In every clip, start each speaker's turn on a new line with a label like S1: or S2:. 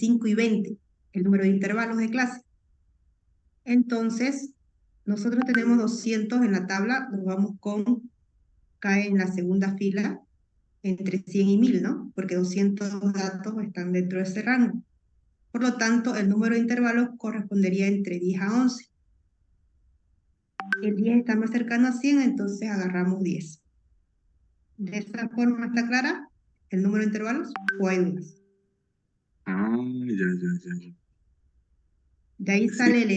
S1: 5 y 20, el número de intervalos de clase. Entonces, nosotros tenemos 200 en la tabla, nos vamos con, cae en la segunda fila, entre 100 y 1000, ¿no? Porque 200 datos están dentro de ese rango. Por lo tanto, el número de intervalos correspondería entre 10 a 11. El 10 está más cercano a 100, entonces agarramos 10. ¿De esa forma está clara el número de intervalos o hay dudas?
S2: Ah, ya.
S1: De ahí
S2: Sí,
S1: sale el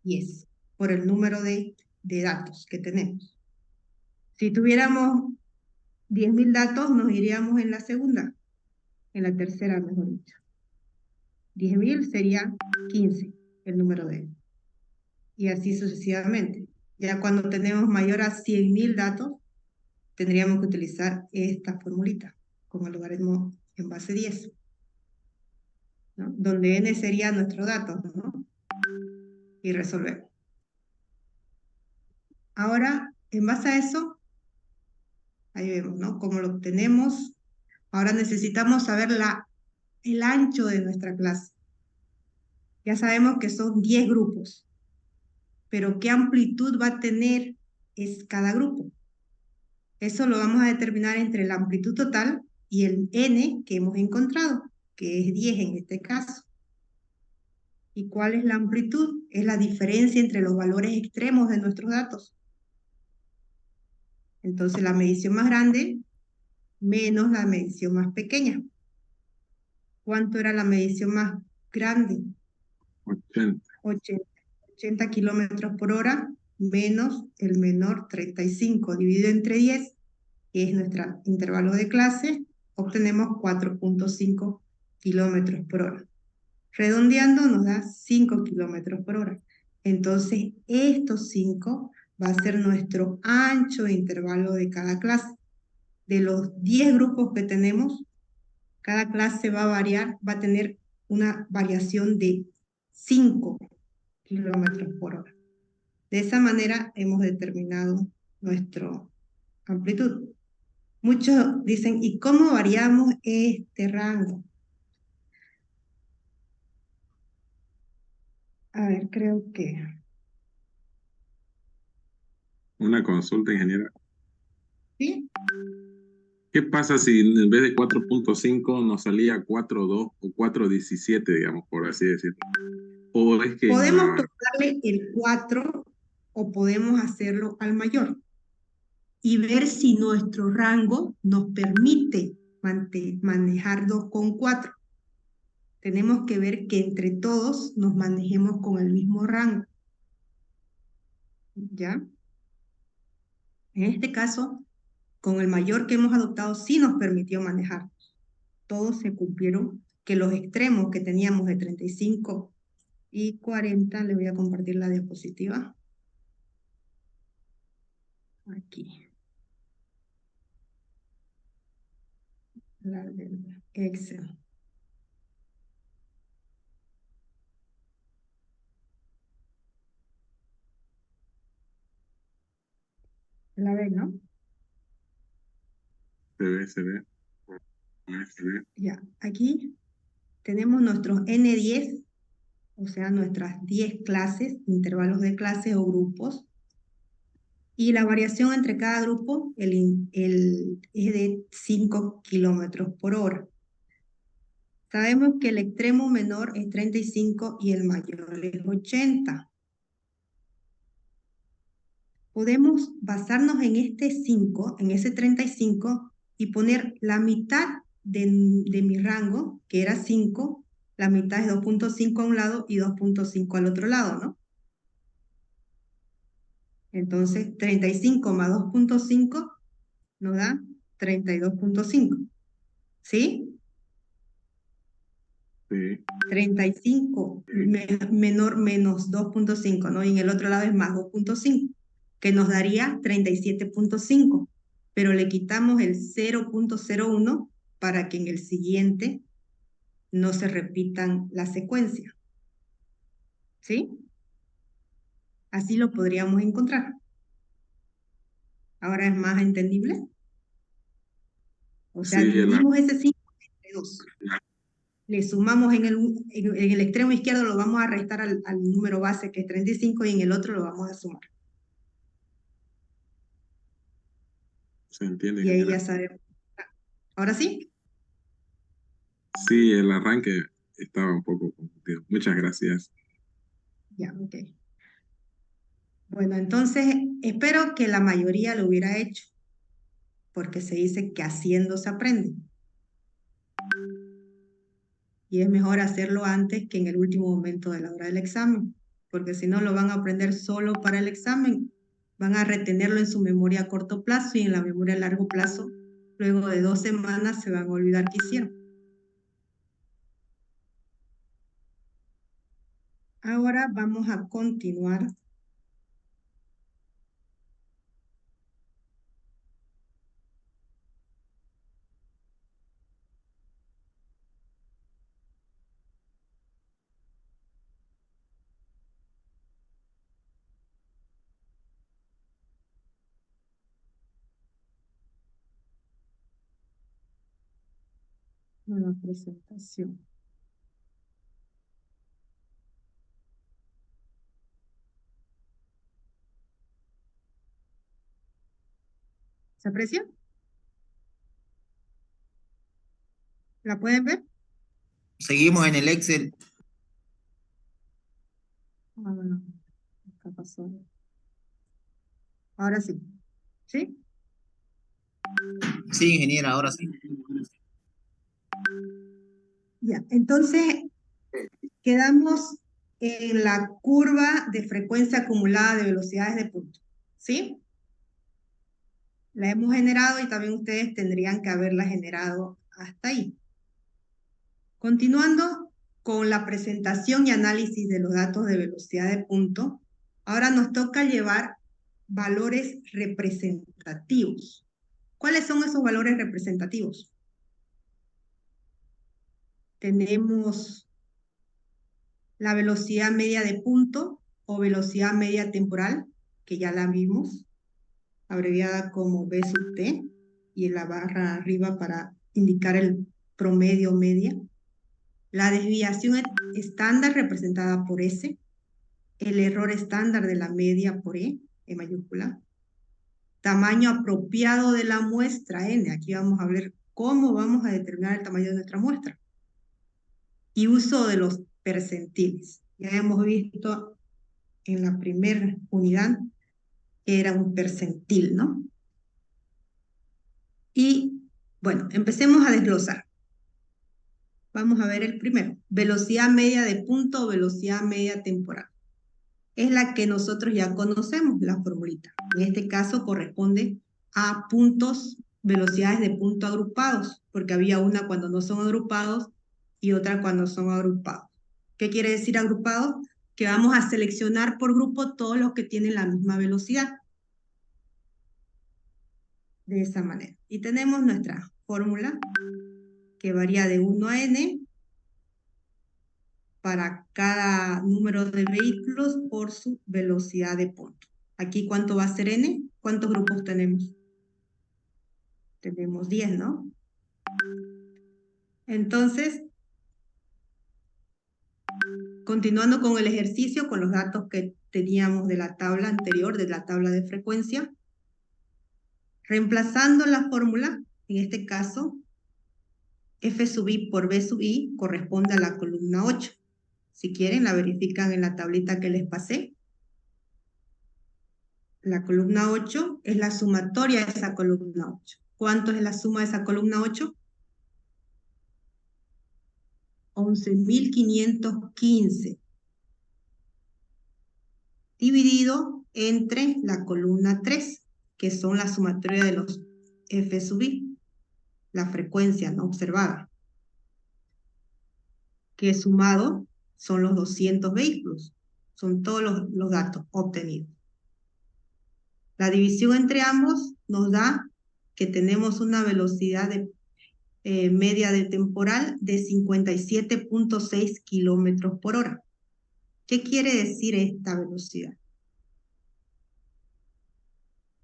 S1: N10 por el número de datos que tenemos. Si tuviéramos 10.000 datos, nos iríamos en la segunda, en la tercera, mejor dicho. 10.000 sería 15, el número de. Y así sucesivamente. Ya cuando tenemos mayor a 100.000 datos, tendríamos que utilizar esta formulita como logaritmo en base 10, ¿no? Donde n sería nuestro dato, ¿no? Y resolver. Ahora, en base a eso, ahí vemos, ¿no? Cómo lo obtenemos. Ahora necesitamos saber el ancho de nuestra clase. Ya sabemos que son 10 grupos, pero ¿qué amplitud va a tener cada grupo? Eso lo vamos a determinar entre la amplitud total y el n que hemos encontrado, que es 10 en este caso. ¿Y cuál es la amplitud? Es la diferencia entre los valores extremos de nuestros datos. Entonces, la medición más grande menos la medición más pequeña. ¿Cuánto era la medición más grande?
S2: 80.
S1: 80 kilómetros por hora menos el menor 35 dividido entre 10, que es nuestro intervalo de clase, obtenemos 4.5 kilómetros por hora. Redondeando nos da 5 kilómetros por hora. Entonces, estos 5 va a ser nuestro ancho de intervalo de cada clase. De los 10 grupos que tenemos, cada clase va a variar, va a tener una variación de 5 kilómetros por hora. De esa manera hemos determinado nuestra amplitud. Muchos dicen, ¿y cómo variamos este rango? A ver, creo que...
S2: Una consulta, ingeniera.
S1: ¿Sí?
S2: ¿Qué pasa si en vez de 4.5 nos salía 4.2 o 4.17, digamos, por así decirlo? O es que en
S1: Podemos
S2: la...
S1: tocarle el 4 o podemos hacerlo al mayor y ver si nuestro rango nos permite manejarlo con 4. Tenemos que ver que entre todos nos manejemos con el mismo rango. ¿Ya? En este caso, con el mayor que hemos adoptado sí nos permitió manejar. Todos se cumplieron, que los extremos que teníamos de 35 y 40, le voy a compartir la diapositiva. Aquí. La del Excel. La ven, ¿no?
S2: Se ve.
S1: Ya, aquí tenemos nuestros N10, o sea, nuestras 10 clases, intervalos de clases o grupos, y la variación entre cada grupo es de 5 kilómetros por hora. Sabemos que el extremo menor es 35 y el mayor es 80. Podemos basarnos en este 5, en ese 35, y poner la mitad de mi rango, que era 5, la mitad es 2.5 a un lado y 2.5 al otro lado, ¿no? Entonces, 35 más 2.5 nos da 32.5, ¿sí?
S2: Sí.
S1: 35 menor menos 2.5, ¿no? Y en el otro lado es más 2.5, que nos daría 37.5, pero le quitamos el 0.01 para que en el siguiente no se repitan la secuencia, ¿sí? Así lo podríamos encontrar. Ahora es más entendible. O sea,
S2: Sí,
S1: dividimos ese 5 entre 2. Le sumamos en el extremo izquierdo, lo vamos a restar al número base que es 35 y en el otro lo vamos a sumar.
S2: ¿Se entiende,
S1: Y ahí
S2: ingeniera?
S1: ya sabemos. ¿Ahora sí?
S2: Sí, el arranque estaba un poco confundido. Muchas gracias.
S1: Ya, ok. Bueno, entonces espero que la mayoría lo hubiera hecho, porque se dice que haciendo se aprende. Y es mejor hacerlo antes que en el último momento de la hora del examen, porque si no lo van a aprender solo para el examen, van a retenerlo en su memoria a corto plazo y en la memoria a largo plazo, luego de 2 semanas se van a olvidar que hicieron. Ahora vamos a continuar. Con la presentación. ¿Se aprecia? ¿La pueden ver?
S3: Seguimos en el Excel.
S1: Ah, bueno, acá pasó. Ahora sí. ¿Sí?
S3: Sí, ingeniera, ahora sí.
S1: Ya, entonces quedamos en la curva de frecuencia acumulada de velocidades de punto. ¿Sí? La hemos generado y también ustedes tendrían que haberla generado hasta ahí. Continuando con la presentación y análisis de los datos de velocidad de punto, ahora nos toca llevar valores representativos. ¿Cuáles son esos valores representativos? Tenemos la velocidad media de punto o velocidad media temporal, que ya la vimos, abreviada como B sub T, y en la barra arriba para indicar el promedio media. La desviación estándar representada por S, el error estándar de la media por E, en mayúscula, tamaño apropiado de la muestra N, aquí vamos a ver cómo vamos a determinar el tamaño de nuestra muestra, y uso de los percentiles. Ya hemos visto en la primera unidad que era un percentil, ¿no? Y bueno, empecemos a desglosar. Vamos a ver el primero, velocidad media de punto o velocidad media temporal. Es la que nosotros ya conocemos, la formulita. En este caso corresponde a puntos, velocidades de punto agrupados, porque había una cuando no son agrupados y otra cuando son agrupados. ¿Qué quiere decir agrupados? Que vamos a seleccionar por grupo todos los que tienen la misma velocidad. De esa manera. Y tenemos nuestra fórmula que varía de 1 a n para cada número de vehículos por su velocidad de punto. Aquí, ¿cuánto va a ser n? ¿Cuántos grupos tenemos? Tenemos 10, ¿no? Entonces, continuando con el ejercicio, con los datos que teníamos de la tabla anterior, de la tabla de frecuencia, reemplazando la fórmula, en este caso, F sub i por B sub i corresponde a la columna 8. Si quieren, la verifican en la tablita que les pasé. La columna 8 es la sumatoria de esa columna 8. ¿Cuánto es la suma de esa columna 8? 11.515. Dividido entre la columna 3, que son la sumatoria de los F sub i, la frecuencia no observada, que sumado son los 200 vehículos. Son todos los datos obtenidos. La división entre ambos nos da que tenemos una velocidad de media de temporal de 57.6 kilómetros por hora. ¿Qué quiere decir esta velocidad?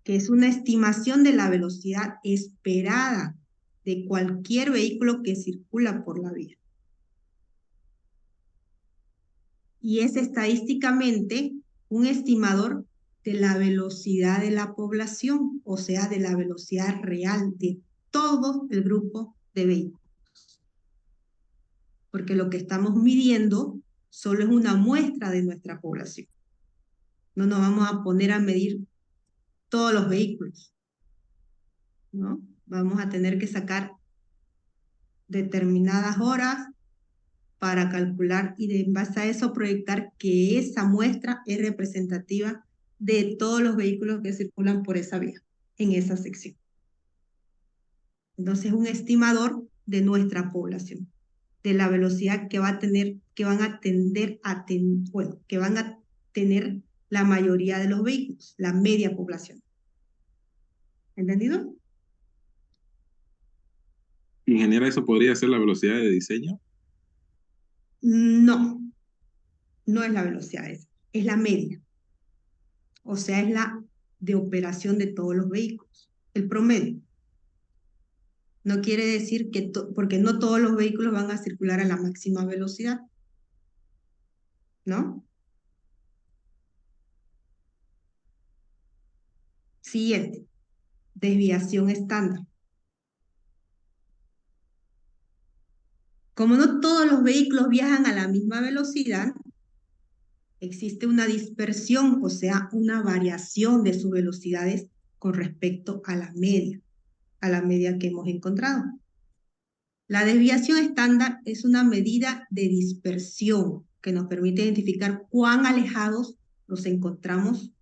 S1: Que es una estimación de la velocidad esperada de cualquier vehículo que circula por la vía. y es estadísticamente un estimador de la velocidad de la población, o sea, de la velocidad real de todo el grupo de vehículos. Porque lo que estamos midiendo solo es una muestra de nuestra población. No nos vamos a poner a medir todos los vehículos, ¿no? Vamos a tener que sacar determinadas horas para calcular y en base a eso proyectar que esa muestra es representativa de todos los vehículos que circulan por esa vía, en esa sección. Entonces, un estimador de nuestra población, de la velocidad que va a tener, que van a tender a que van a tener la mayoría de los vehículos, la media población. ¿Entendido?
S2: Ingeniera, ¿eso podría ser la velocidad de diseño?
S1: No, no es la velocidad esa, es la media. O sea, es la de operación de todos los vehículos, el promedio. No quiere decir que, porque no todos los vehículos van a circular a la máxima velocidad, ¿no? Siguiente, desviación estándar. Como no todos los vehículos viajan a la misma velocidad, existe una dispersión, o sea, una variación de sus velocidades con respecto a la media que hemos encontrado. La desviación estándar es una medida de dispersión que nos permite identificar cuán alejados nos encontramos,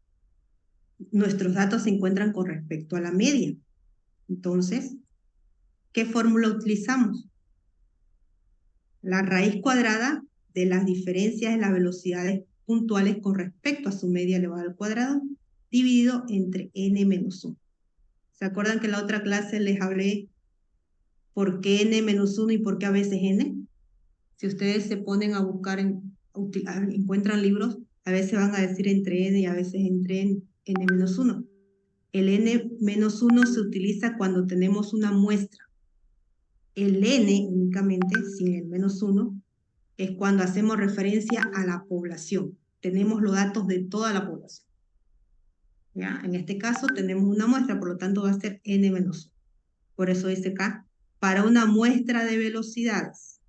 S1: nuestros datos se encuentran con respecto a la media. Entonces, ¿qué fórmula utilizamos? La raíz cuadrada de las diferencias en las velocidades puntuales con respecto a su media elevada al cuadrado, dividido entre n menos 1. ¿Se acuerdan que en la otra clase les hablé por qué n menos 1 y por qué a veces n? Si ustedes se ponen a buscar, encuentran libros, a veces van a decir entre n y a veces entre n menos 1. El n menos 1 se utiliza cuando tenemos una muestra. El n únicamente, sin el menos 1, es cuando hacemos referencia a la población. Tenemos los datos de toda la población. ¿Ya? En este caso tenemos una muestra, por lo tanto va a ser n menos 1. Por eso dice acá, para una muestra de velocidades.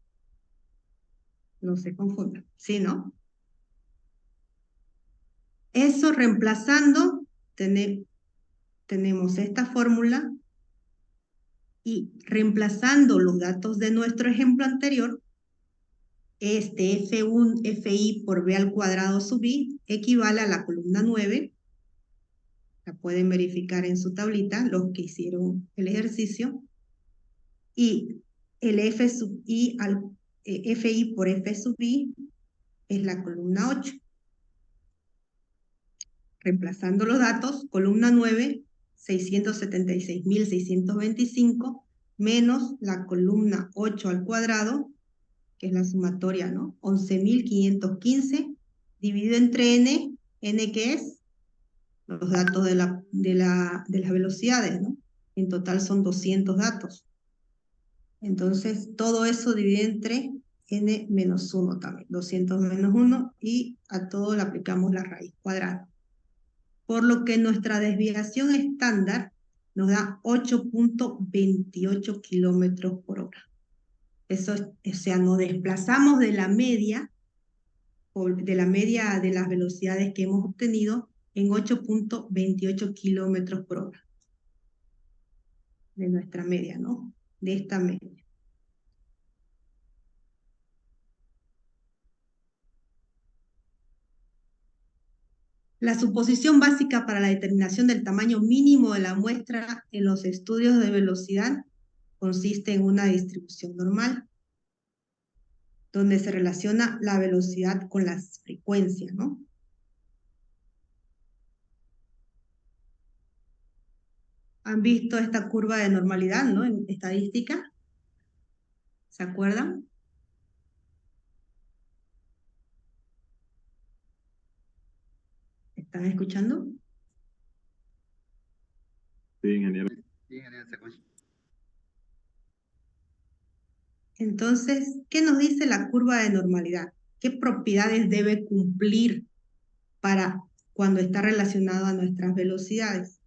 S1: No se confundan, ¿sí, no? Eso reemplazando, tenemos esta fórmula y reemplazando los datos de nuestro ejemplo anterior, este F1, FI por B al cuadrado sub I equivale a la columna 9. La pueden verificar en su tablita, los que hicieron el ejercicio. Y el F sub I FI por F sub I es la columna 8. Reemplazando los datos, columna 9, 676.625, menos la columna 8 al cuadrado, que es la sumatoria, ¿no? 11.515, dividido entre n, n que es los datos de las velocidades, ¿no? En total son 200 datos. Entonces, todo eso divide entre n menos 1 también, 200 menos 1, y a todo le aplicamos la raíz cuadrada. Por lo que nuestra desviación estándar nos da 8.28 kilómetros por hora. Eso, o sea, nos desplazamos de la media de las velocidades que hemos obtenido en 8.28 kilómetros por hora. De nuestra media, ¿no? De esta media. La suposición básica para la determinación del tamaño mínimo de la muestra en los estudios de velocidad consiste en una distribución normal, donde se relaciona la velocidad con las frecuencias, ¿no? ¿Han visto esta curva de normalidad, ¿no? En estadística. ¿Se acuerdan? ¿Están escuchando?
S2: Sí, ingeniero.
S3: Sí, ingeniero, se escucha.
S1: Entonces, ¿qué nos dice la curva de normalidad? ¿Qué propiedades debe cumplir para cuando está relacionado a nuestras velocidades?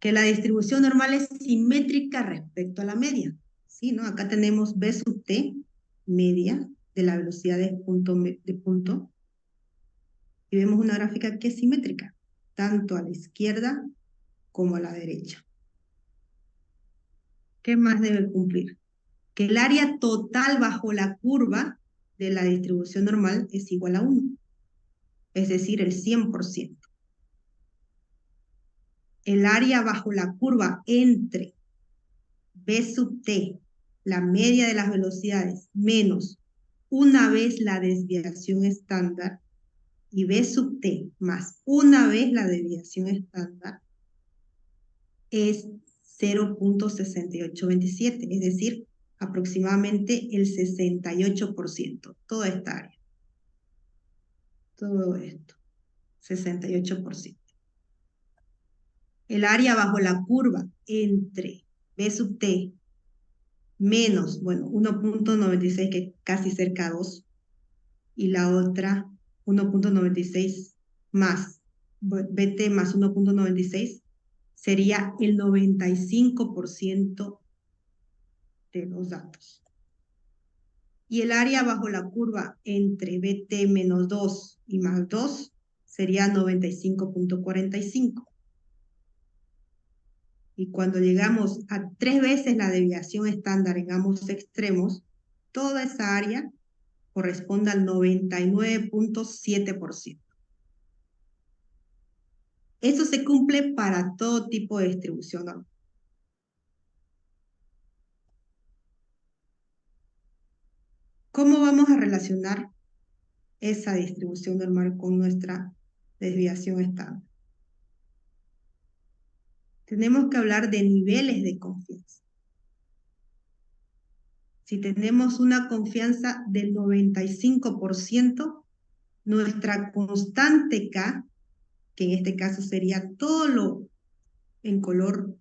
S1: Que la distribución normal es simétrica respecto a la media. ¿Sí, no? Acá tenemos B sub t, media, de la velocidad de punto, y vemos una gráfica que es simétrica, tanto a la izquierda como a la derecha. ¿Qué más debe cumplir? Que el área total bajo la curva de la distribución normal es igual a 1, es decir, el 100%. El área bajo la curva entre B sub t, la media de las velocidades, menos una vez la desviación estándar, y B sub t más una vez la desviación estándar, es 0.6827, es decir, aproximadamente el 68%, toda esta área. Todo esto, 68%. El área bajo la curva entre B sub t menos, bueno, 1.96, que es casi cerca a 2, y la otra 1.96 más BT más 1.96, sería el 95% de los datos. Y el área bajo la curva entre BT menos 2 y más 2 sería 95.45. Y cuando llegamos a 3 veces la desviación estándar en ambos extremos, toda esa área corresponde al 99.7%. Eso se cumple para todo tipo de distribución normal. ¿Cómo vamos a relacionar esa distribución normal con nuestra desviación estándar? Tenemos que hablar de niveles de confianza. Si tenemos una confianza del 95%, nuestra constante K, que en este caso sería todo lo en color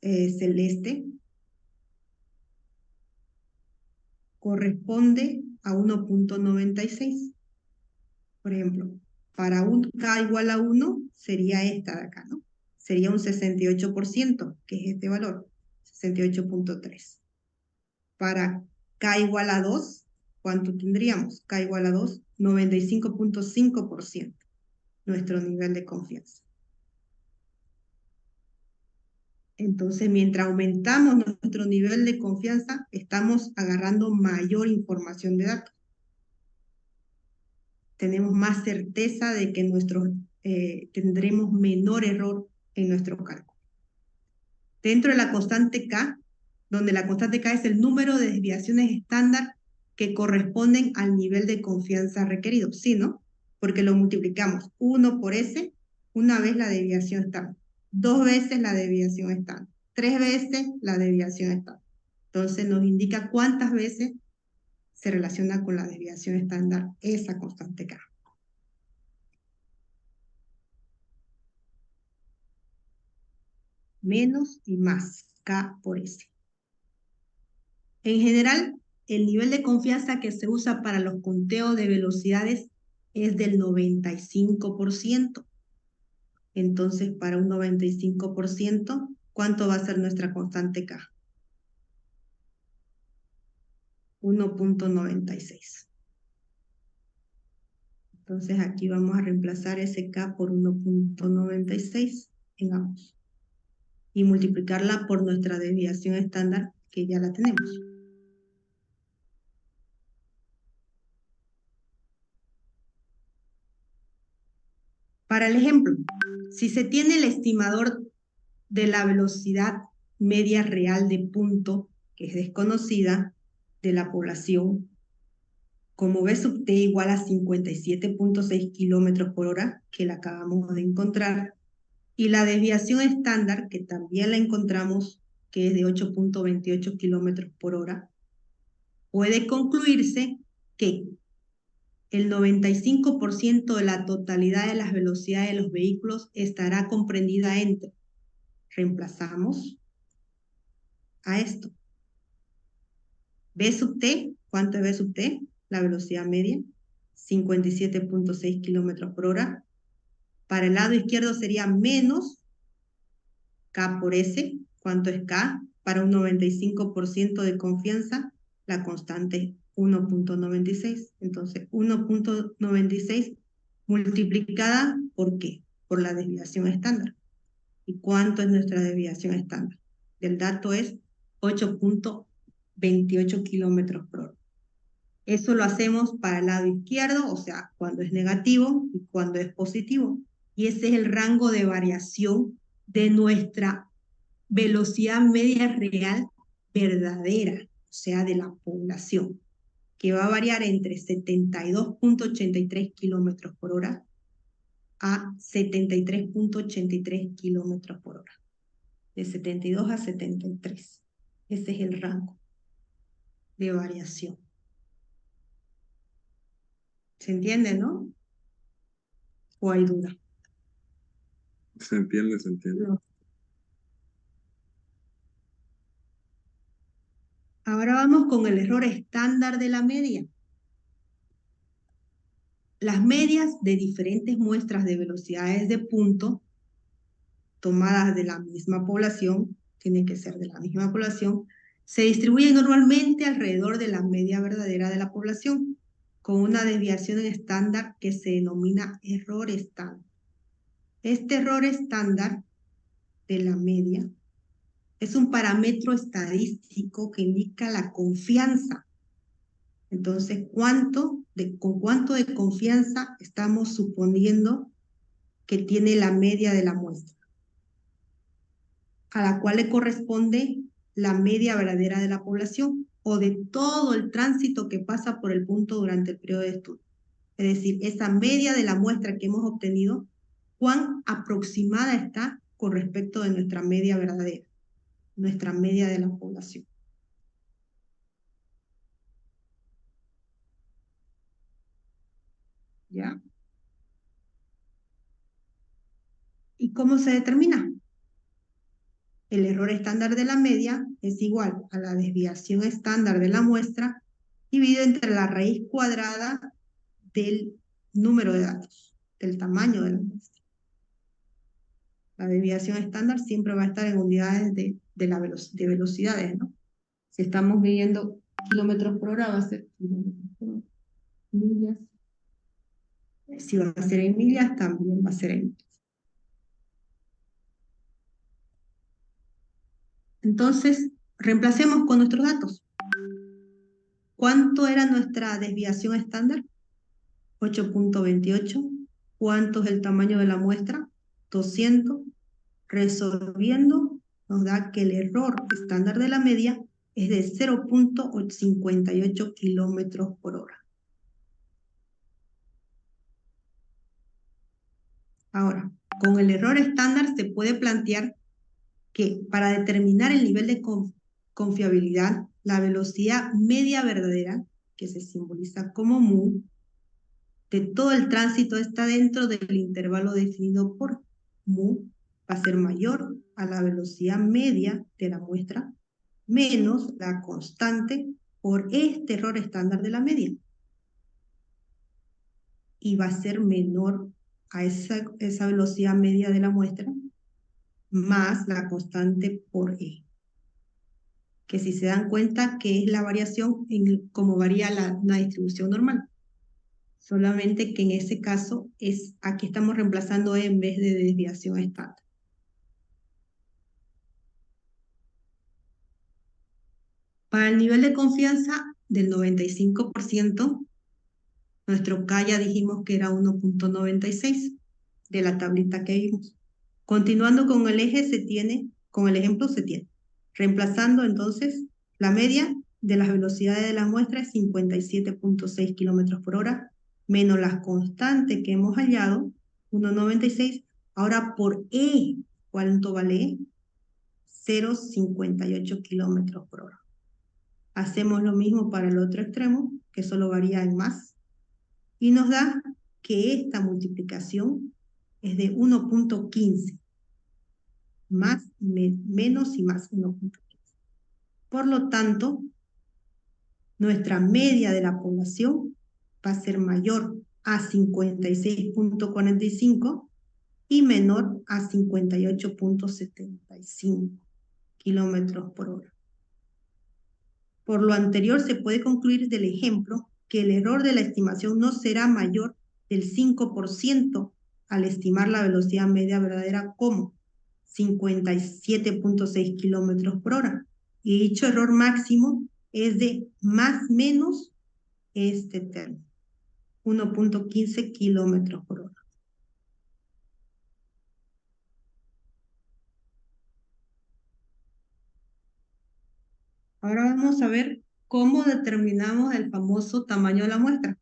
S1: celeste, corresponde a 1.96. Por ejemplo, para un K igual a 1 sería esta de acá, ¿no? Sería un 68%, que es este valor, 68.3. Para K igual a 2, ¿cuánto tendríamos? K igual a 2, 95.5%, nuestro nivel de confianza. Entonces, mientras aumentamos nuestro nivel de confianza, estamos agarrando mayor información de datos. Tenemos más certeza de que tendremos menor error en nuestro cálculo. Dentro de la constante K, donde la constante K es el número de desviaciones estándar que corresponden al nivel de confianza requerido, ¿sí, no? Porque lo multiplicamos 1 por S, una vez la desviación estándar, 2 veces la desviación estándar, 3 veces la desviación estándar. Entonces nos indica cuántas veces se relaciona con la desviación estándar esa constante K. Menos y más, K por S. En general, el nivel de confianza que se usa para los conteos de velocidades es del 95%. Entonces, para un 95%, ¿cuánto va a ser nuestra constante K? 1.96. Entonces, aquí vamos a reemplazar ese K por 1.96 en ambos. Y multiplicarla por nuestra desviación estándar, que ya la tenemos. Para el ejemplo, si se tiene el estimador de la velocidad media real de punto, que es desconocida, de la población, como B sub t igual a 57.6 kilómetros por hora, que la acabamos de encontrar, y la desviación estándar, que también la encontramos, que es de 8.28 kilómetros por hora, puede concluirse que el 95% de la totalidad de las velocidades de los vehículos estará comprendida entre, reemplazamos a esto, B sub t ¿Cuánto ve usted? La velocidad media, 57.6 kilómetros por hora. Para el lado izquierdo sería menos K por S. ¿Cuánto es K? Para un 95% de confianza, la constante es 1.96. Entonces, 1.96 multiplicada ¿por qué? Por la desviación estándar. ¿Y cuánto es nuestra desviación estándar? El dato es 8.28 kilómetros por hora. Eso lo hacemos para el lado izquierdo, o sea, cuando es negativo y cuando es positivo. Y ese es el rango de variación de nuestra velocidad media real verdadera, o sea, de la población, que va a variar entre 72.83 kilómetros por hora a 73.83 kilómetros por hora. De 72 a 73. Ese es el rango de variación. ¿Se entiende, no? ¿O hay duda?
S2: Se entiende, se entiende.
S1: No. Ahora vamos con el error estándar de la media. Las medias de diferentes muestras de velocidades de punto tomadas de la misma población, tienen que ser de la misma población, se distribuyen normalmente alrededor de la media verdadera de la población, con una desviación estándar que se denomina error estándar. Este error estándar de la media es un parámetro estadístico que indica la confianza. Entonces, ¿con cuánto de confianza estamos suponiendo que tiene la media de la muestra? A la cual le corresponde la media verdadera de la población o de todo el tránsito que pasa por el punto durante el periodo de estudio. Es decir, esa media de la muestra que hemos obtenido, ¿cuán aproximada está con respecto de nuestra media verdadera? Nuestra media de la población. ¿Ya? ¿Y cómo se determina? El error estándar de la media es igual a la desviación estándar de la muestra dividido entre la raíz cuadrada del número de datos, del tamaño de la muestra. La desviación estándar siempre va a estar en unidades de velocidades, ¿no? Si estamos midiendo kilómetros por hora, va a ser millas. Si va a ser en millas, también va a ser en millas. Entonces, reemplacemos con nuestros datos. ¿Cuánto era nuestra desviación estándar? 8.28. ¿Cuánto es el tamaño de la muestra? 200. Resolviendo, nos da que el error estándar de la media es de 0.58 kilómetros por hora. Ahora, con el error estándar se puede plantear que para determinar el nivel de confiabilidad, la velocidad media verdadera, que se simboliza como mu, de todo el tránsito está dentro del intervalo definido por mu, va a ser mayor a la velocidad media de la muestra menos la constante por este error estándar de la media. Y va a ser menor a esa velocidad media de la muestra más la constante por E. Que si se dan cuenta que es la variación en cómo varía una distribución normal. Solamente que en ese caso aquí estamos reemplazando E en vez de desviación estándar. Para el nivel de confianza del 95%, nuestro K ya dijimos que era 1.96 de la tablita que vimos. Continuando con el eje con el ejemplo se tiene. Reemplazando entonces la media de las velocidades de la muestra es 57.6 kilómetros por hora, menos las constantes que hemos hallado, 1.96. Ahora por E, ¿cuánto vale E? 0.58 kilómetros por hora. Hacemos lo mismo para el otro extremo, que solo varía en más, y nos da que esta multiplicación es de 1.15, menos y más 1.15. Por lo tanto, nuestra media de la población va a ser mayor a 56.45 y menor a 58.75 kilómetros por hora. Por lo anterior, se puede concluir del ejemplo que el error de la estimación no será mayor del 5% al estimar la velocidad media verdadera como 57.6 kilómetros por hora. Y dicho error máximo es de más o menos este término, 1.15 kilómetros por hora. Ahora vamos a ver cómo determinamos el famoso tamaño de la muestra.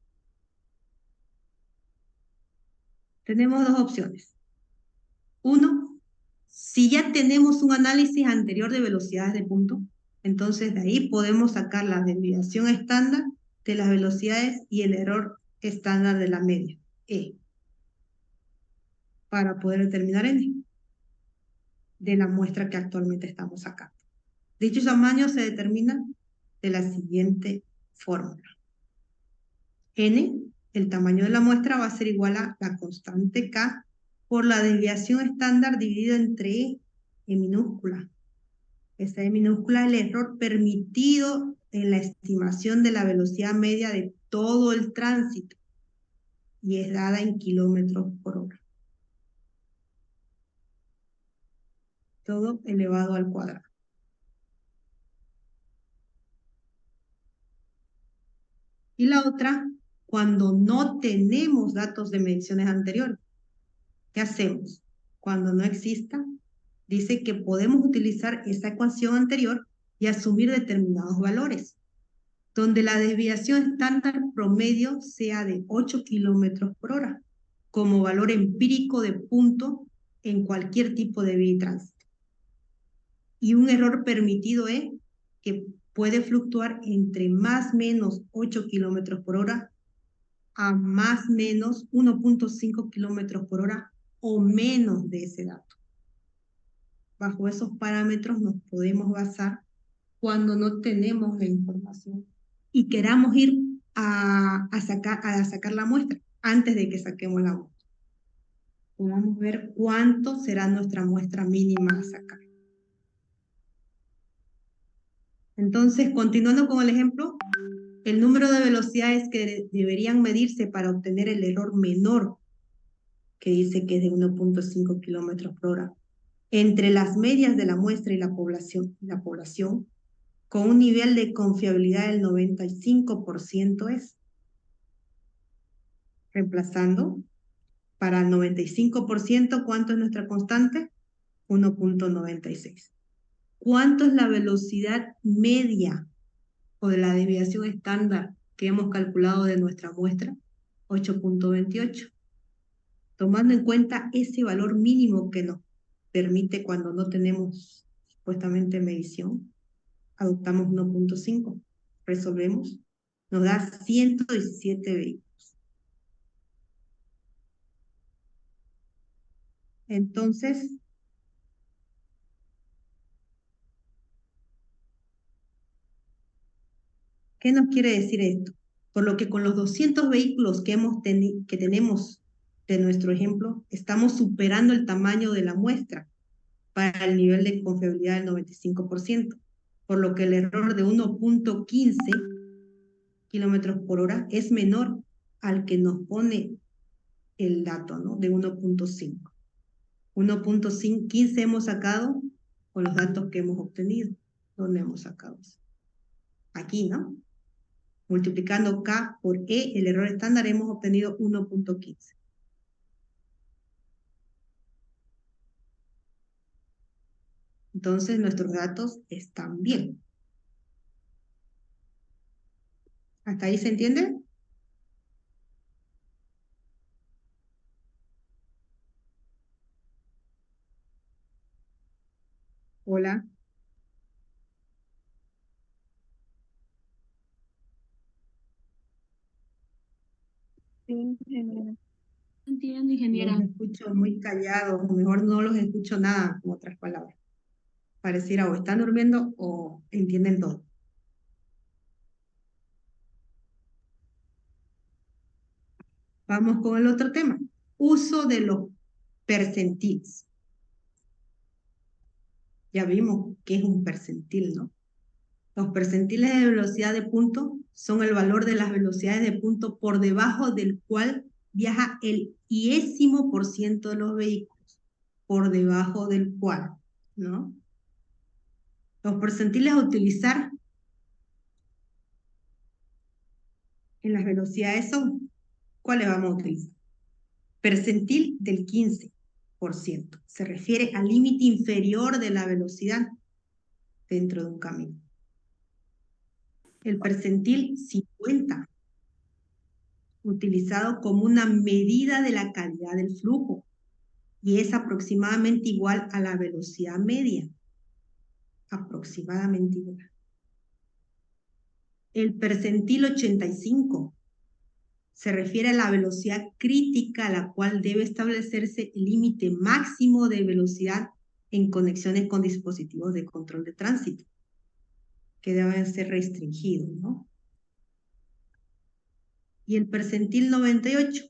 S1: Tenemos dos opciones. Uno, si ya tenemos un análisis anterior de velocidades de punto, entonces de ahí podemos sacar la desviación estándar de las velocidades y el error estándar de la media, E, para poder determinar N de la muestra que actualmente estamos sacando. Dicho tamaño se determina de la siguiente fórmula. N, el tamaño de la muestra, va a ser igual a la constante K por la desviación estándar dividida entre E en minúscula. Esta E minúscula es el error permitido en la estimación de la velocidad media de todo el tránsito y es dada en kilómetros por hora. Todo elevado al cuadrado. Y la otra, cuando no tenemos datos de mediciones anteriores. ¿Qué hacemos? Cuando no exista, dice que podemos utilizar esa ecuación anterior y asumir determinados valores, donde la desviación estándar promedio sea de 8 kilómetros por hora, como valor empírico de punto en cualquier tipo de vía y tránsito. Y un error permitido es que puede fluctuar entre más o menos 8 kilómetros por hora a más o menos 1.5 kilómetros por hora o menos de ese dato. Bajo esos parámetros nos podemos basar cuando no tenemos la información y queramos ir a sacar la muestra antes de que saquemos la muestra. Podamos ver cuánto será nuestra muestra mínima a sacar. Entonces, continuando con el ejemplo, el número de velocidades que deberían medirse para obtener el error menor, que dice que es de 1.5 kilómetros por hora, entre las medias de la muestra y la población, con un nivel de confiabilidad del 95% es, reemplazando, para el 95%, ¿cuánto es nuestra constante? 1.96. ¿Cuánto es la velocidad media o de la desviación estándar que hemos calculado de nuestra muestra? 8.28. Tomando en cuenta ese valor mínimo que nos permite cuando no tenemos supuestamente medición, adoptamos 1.5. Resolvemos. Nos da 117 vehículos. Entonces, ¿qué nos quiere decir esto? Por lo que con los 200 vehículos que tenemos de nuestro ejemplo, estamos superando el tamaño de la muestra para el nivel de confiabilidad del 95%, por lo que el error de 1.15 kilómetros por hora es menor al que nos pone el dato, ¿no? De 1.5. 1.15 hemos sacado con los datos que hemos obtenido. ¿Dónde hemos sacado eso? Aquí, ¿no? Multiplicando K por E, el error estándar, hemos obtenido 1.15. Entonces, nuestros datos están bien. ¿Hasta ahí se entiende? Hola.
S4: Sí, ingeniera. Entiendo, ingeniera.
S1: Los escucho muy callados, o mejor no los escucho nada, con otras palabras. Pareciera o están durmiendo o entienden todo. Vamos con el otro tema. Uso de los percentiles. Ya vimos qué es un percentil, ¿no? Los percentiles de velocidad de punto son el valor de las velocidades de punto por debajo del cual viaja el iésimo por ciento de los vehículos, por debajo del cual, ¿no? Los percentiles a utilizar en las velocidades son, ¿cuáles vamos a utilizar? Percentil del 15%. Se refiere al límite inferior de la velocidad dentro de un camino. El percentil 50, utilizado como una medida de la calidad del flujo, y es aproximadamente igual a la velocidad media. Aproximadamente igual. El percentil 85 se refiere a la velocidad crítica a la cual debe establecerse el límite máximo de velocidad en conexiones con dispositivos de control de tránsito, que deben ser restringidos, ¿no? Y el percentil 98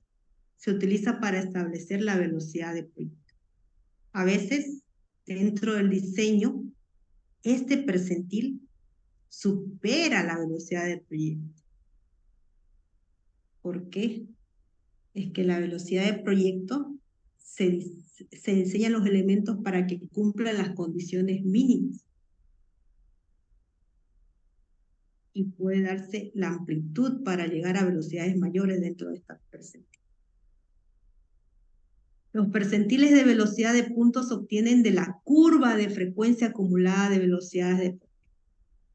S1: se utiliza para establecer la velocidad de proyecto. A veces, dentro del diseño, este percentil supera la velocidad del proyecto. ¿Por qué? Es que la velocidad de proyecto se diseñan los elementos para que cumplan las condiciones mínimas. Y puede darse la amplitud para llegar a velocidades mayores dentro de estas percentiles. Los percentiles de velocidad de puntos se obtienen de la curva de frecuencia acumulada de velocidades de puntos.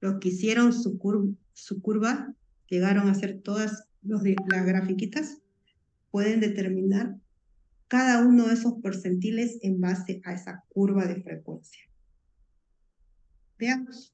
S1: Los que hicieron su curva, llegaron a hacer todas las grafiquitas, pueden determinar cada uno de esos percentiles en base a esa curva de frecuencia. Veamos.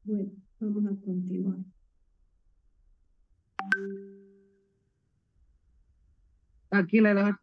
S1: Bueno, vamos a continuar.
S5: Aquí la dejo.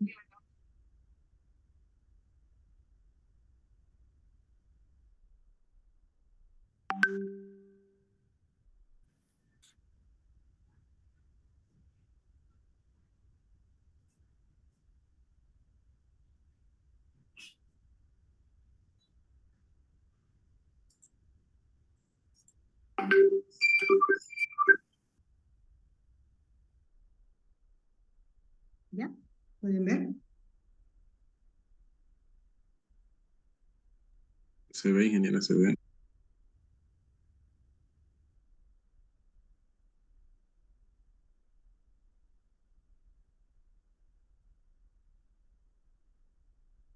S1: ¿Ya? ¿Pueden ver?
S2: Se ve, ingeniera, se ve.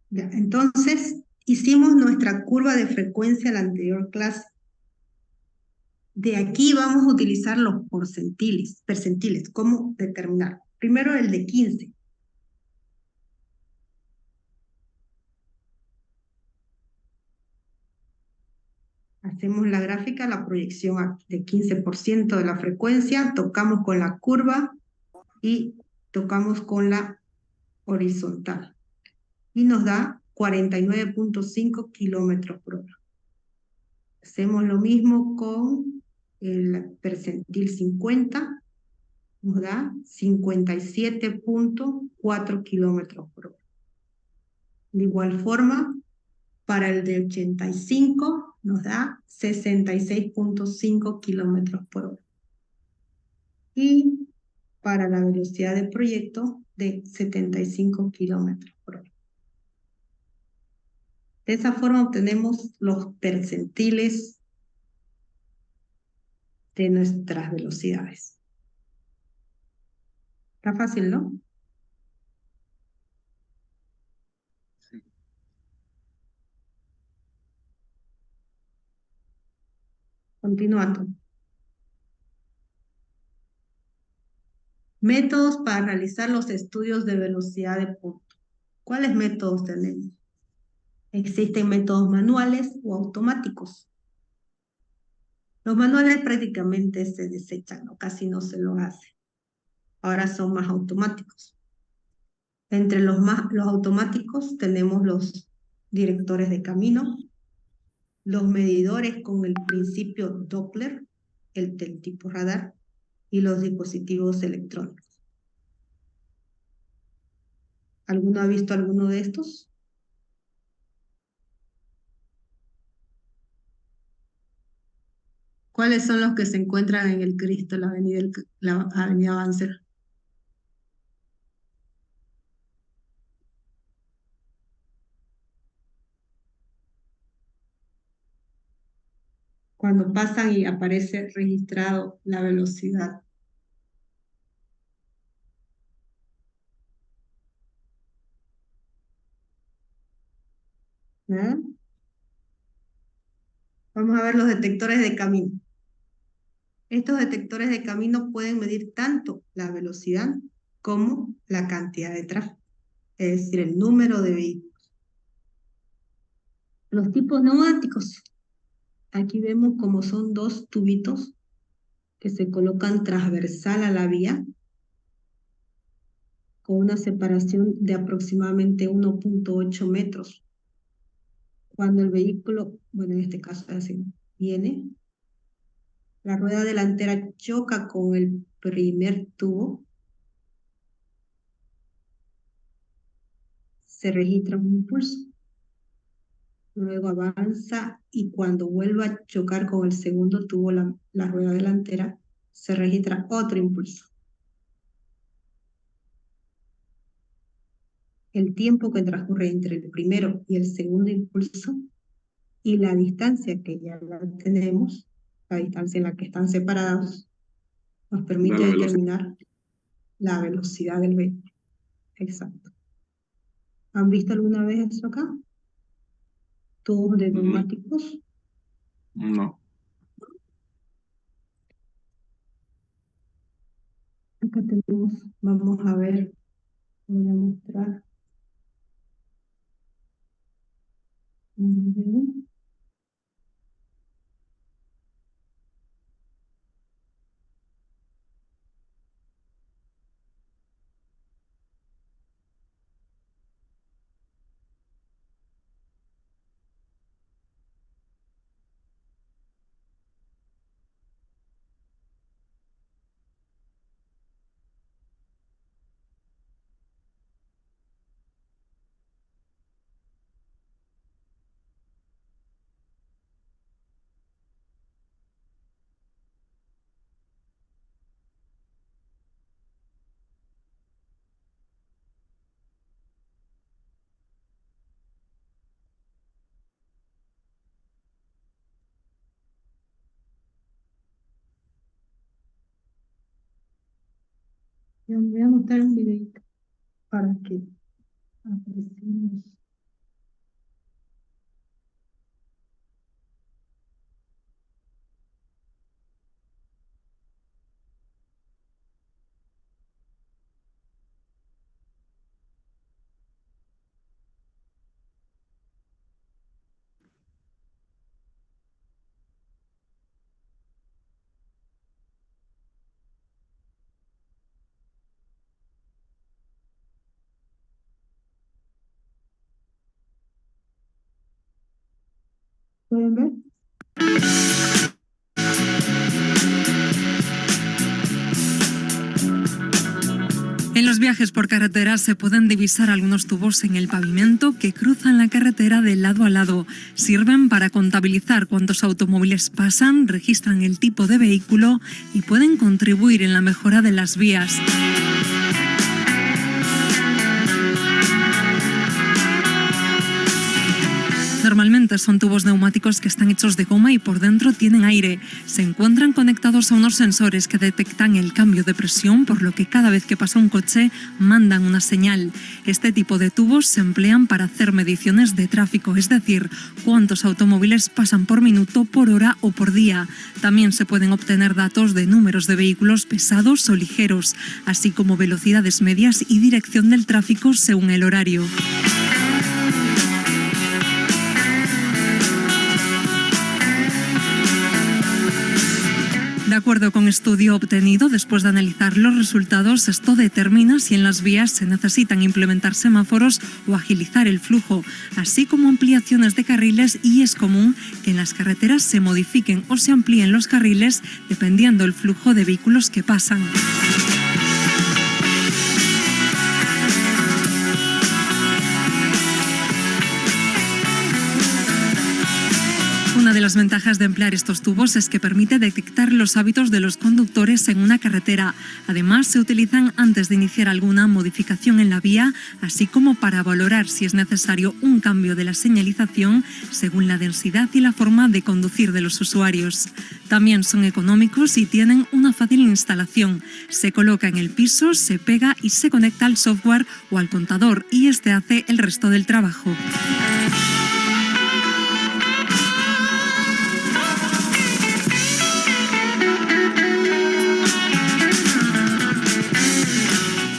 S1: Ya, entonces, hicimos nuestra curva de frecuencia en la anterior clase. De aquí vamos a utilizar los percentiles. ¿Cómo determinar? Primero el de 15. Hacemos la gráfica, la proyección de 15% de la frecuencia, tocamos con la curva y tocamos con la horizontal. Y nos da 49.5 kilómetros por hora. Hacemos lo mismo con el percentil 50, nos da 57.4 kilómetros por hora. De igual forma, para el de 85 nos da 66.5 kilómetros por hora. Y para la velocidad del proyecto de 75 kilómetros por hora. De esa forma obtenemos los percentiles de nuestras velocidades. Está fácil, ¿no?
S2: Sí.
S1: Continuando. Métodos para realizar los estudios de velocidad de punto. ¿Cuáles métodos tenemos? Existen métodos manuales o automáticos. Los manuales prácticamente se desechan, ¿no? Casi no se lo hace. Ahora son más automáticos. Entre los automáticos tenemos los directores de camino, los medidores con el principio Doppler, el del tipo radar, y los dispositivos electrónicos. ¿Alguno ha visto alguno de estos? ¿Cuáles son los que se encuentran en el Cristo, la avenida Banzer? Cuando pasan y aparece registrado la velocidad. ¿Ah? Vamos a ver los detectores de camino. Estos detectores de camino pueden medir tanto la velocidad como la cantidad de tráfico, es decir, el número de vehículos. Los tipos neumáticos. Aquí vemos como son dos tubitos que se colocan transversal a la vía con una separación de aproximadamente 1.8 metros. Cuando el vehículo, bueno, en este caso así, viene, la rueda delantera choca con el primer tubo, se registra un impulso, luego avanza y cuando vuelva a chocar con el segundo tubo, la rueda delantera, se registra otro impulso. El tiempo que transcurre entre el primero y el segundo impulso y la distancia que ya la tenemos, la distancia en la que están separados, nos permite determinar la velocidad del vehículo. Exacto. ¿Han visto alguna vez eso acá? Tubos de neumáticos.
S2: No.
S1: Acá tenemos, vamos a ver, voy a mostrar. Yo voy a mostrar un videito para que apreciemos. ¿Pueden ver?
S6: los viajes por carretera se pueden divisar algunos tubos en el pavimento que cruzan la carretera de lado a lado. Sirven para contabilizar cuántos automóviles pasan, registran el tipo de vehículo y pueden contribuir en la mejora de las vías. Normalmente son tubos neumáticos que están hechos de goma y por dentro tienen aire. Se encuentran conectados a unos sensores que detectan el cambio de presión, por lo que cada vez que pasa un coche mandan una señal. Este tipo de tubos se emplean para hacer mediciones de tráfico, es decir, cuántos automóviles pasan por minuto, por hora o por día. También se pueden obtener datos de números de vehículos pesados o ligeros, así como velocidades medias y dirección del tráfico según el horario. De acuerdo con estudio obtenido, después de analizar los resultados, esto determina si en las vías se necesitan implementar semáforos o agilizar el flujo, así como ampliaciones de carriles, y es común que en las carreteras se modifiquen o se amplíen los carriles dependiendo del flujo de vehículos que pasan. Una de las ventajas de emplear estos tubos es que permite detectar los hábitos de los conductores en una carretera. Además, se utilizan antes de iniciar alguna modificación en la vía, así como para valorar si es necesario un cambio de la señalización según la densidad y la forma de conducir de los usuarios. También son económicos y tienen una fácil instalación. Se coloca en el piso, se pega y se conecta al software o al contador, y este hace el resto del trabajo.